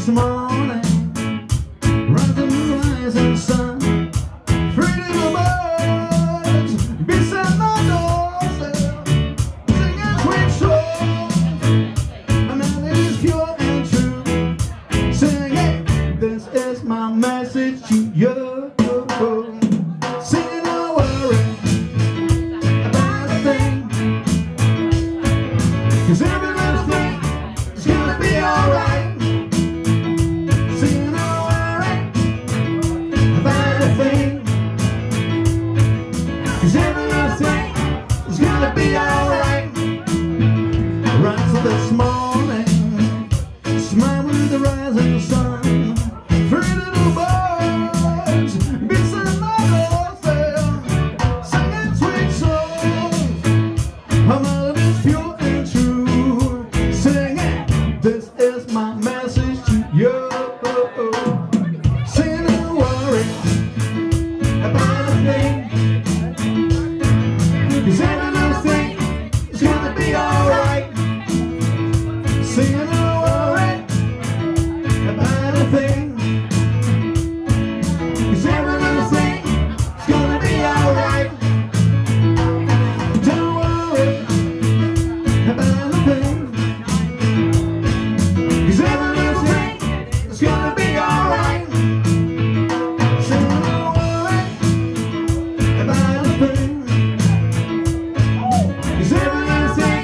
this morning, rising the rising sun, three little birds beside my doorstep, singing sweet songs. A melody's pure and true, singing, this is my message to you. Singing, don't worry about a thing, 'cause every little thing is gonna be alright. Singing, don't worry about a thing, 'cause every little thing is gonna be alright. Rise this morning, smile with the rising sun, three little birds beside my doorstep, singing sweet songs. A melody's pure and true, singing, this is my message to you. Singing, don't worry about a thing, 'cause every little thing is gonna be alright. Singing, don't worry about a thing, 'cause every little thing is gonna be alright. Don't worry about a thing, 'cause every little thing is gonna be alright. Singing, don't worry about a thing, 'cause every little thing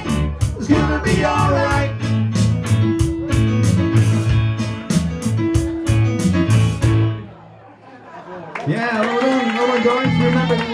is gonna be alright. Yeah, well done, guys. Remember